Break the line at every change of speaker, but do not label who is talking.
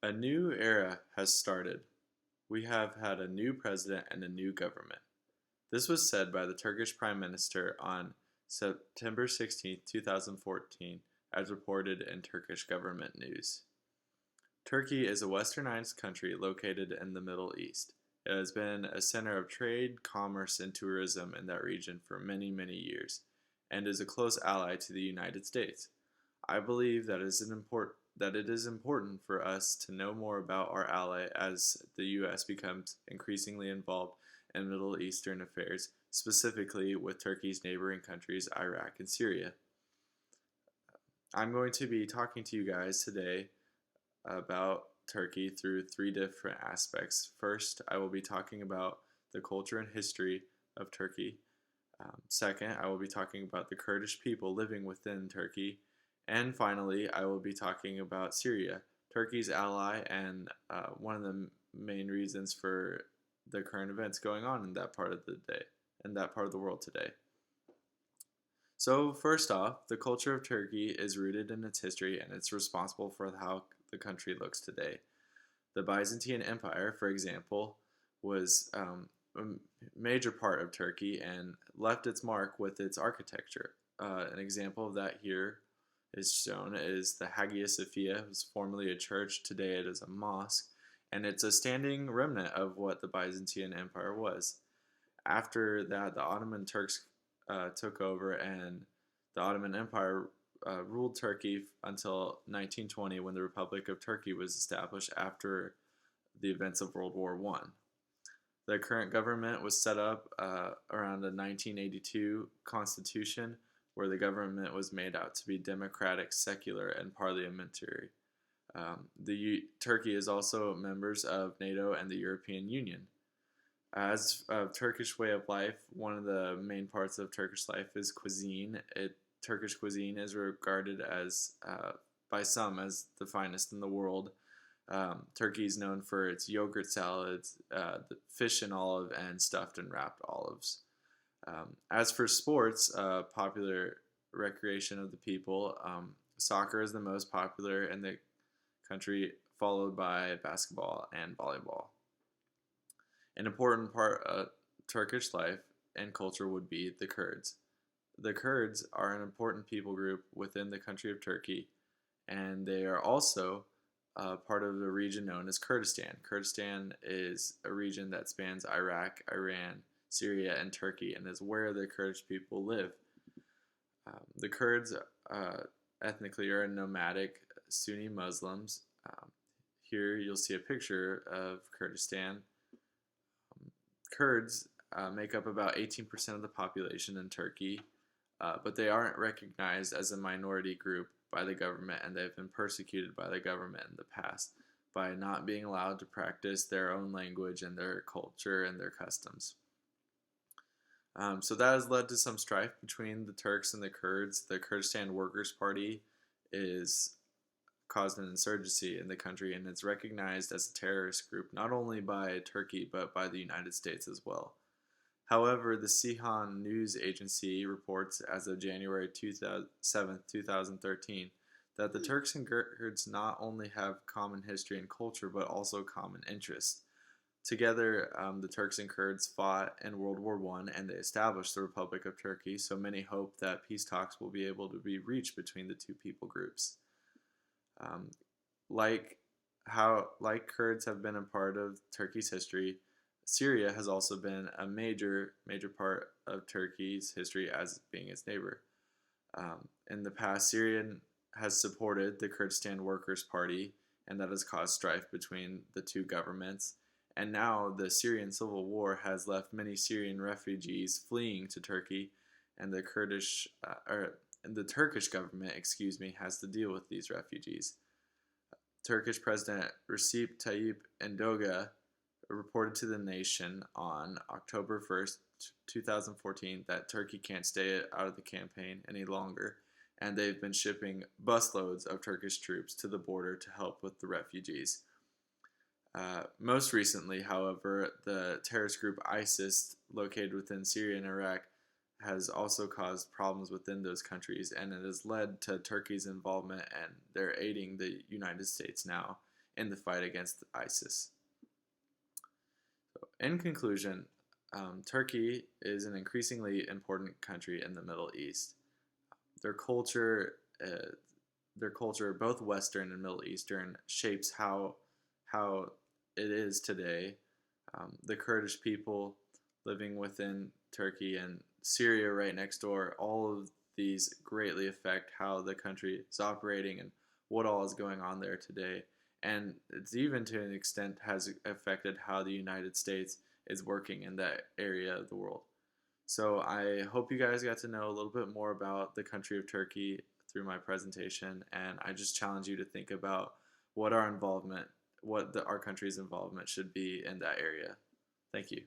A new era has started. We have had a new president and a new government. This was said by the Turkish Prime Minister on September 16, 2014, as reported in Turkish government news. Turkey is a westernized country located in the Middle East. It has been a center of trade, commerce, and tourism in that region for many, many years, and is a close ally to the United States. I believe that it is important for us to know more about our ally as the U.S. becomes increasingly involved in Middle Eastern affairs, specifically with Turkey's neighboring countries, Iraq and Syria. I'm going to be talking to you guys today about Turkey through three different aspects. First, I will be talking about the culture and history of Turkey. Second, I will be talking about the Kurdish people living within Turkey. And finally, I will be talking about Syria, Turkey's ally, and one of the main reasons for the current events going on in that part of the day, in that part of the world today. So, first off, the culture of Turkey is rooted in its history and it's responsible for how the country looks today. The Byzantine Empire, for example, was a major part of Turkey and left its mark with its architecture. An example of that here is shown is the Hagia Sophia. It was formerly a church, today it is a mosque, and it's a standing remnant of what the Byzantine Empire was. After that, the Ottoman Turks took over, and the Ottoman Empire ruled Turkey until 1920, when the Republic of Turkey was established after the events of World War One. The current government was set up around the 1982 constitution, where the government was made out to be democratic, secular, and parliamentary. Turkey is also members of NATO and the European Union. As a Turkish way of life, one of the main parts of Turkish life is cuisine. Turkish cuisine is regarded as, by some, as the finest in the world. Turkey is known for its yogurt salads, fish and olive, and stuffed and wrapped olives. As for sports, popular recreation of the people, soccer is the most popular in the country, followed by basketball and volleyball. An important part of Turkish life and culture would be the Kurds. The Kurds are an important people group within the country of Turkey, and they are also part of the region known as Kurdistan. Kurdistan is a region that spans Iraq, Iran, Syria, and Turkey, and is where the Kurdish people live. The Kurds ethnically are nomadic Sunni Muslims. Here you'll see a picture of Kurdistan. Kurds make up about 18% of the population in Turkey, but they aren't recognized as a minority group by the government, and they've been persecuted by the government in the past by not being allowed to practice their own language and their culture and their customs. So that has led to some strife between the Turks and the Kurds. The Kurdistan Workers' Party is caused an insurgency in the country, and it's recognized as a terrorist group not only by Turkey but by the United States as well. However, the Sihan News Agency reports as of January 7, 2013, that the Turks and Kurds not only have common history and culture but also common interests. Together, the Turks and Kurds fought in World War I, and they established the Republic of Turkey, so many hope that peace talks will be able to be reached between the two people groups. Um, like Kurds have been a part of Turkey's history, Syria has also been a major part of Turkey's history as being its neighbor. In the past, Syria has supported the Kurdistan Workers' Party, and that has caused strife between the two governments. And now the Syrian civil war has left many Syrian refugees fleeing to Turkey, and the Turkish government, has to deal with these refugees. Turkish President Recep Tayyip Erdogan reported to the nation on October 1st, 2014, that Turkey can't stay out of the campaign any longer, and they've been shipping busloads of Turkish troops to the border to help with the refugees. Most recently, however, the terrorist group ISIS, located within Syria and Iraq, has also caused problems within those countries, and it has led to Turkey's involvement, and they're aiding the United States now in the fight against ISIS. So in conclusion, Turkey is an increasingly important country in the Middle East. Their culture, uh, both Western and Middle Eastern, shapes how it is today. The Kurdish people living within Turkey and Syria right next door, all of these greatly affect how the country is operating and what all is going on there today. And it's even to an extent has affected how the United States is working in that area of the world. So I hope you guys got to know a little bit more about the country of Turkey through my presentation, and I just challenge you to think about what our country's involvement should be in that area. Thank you.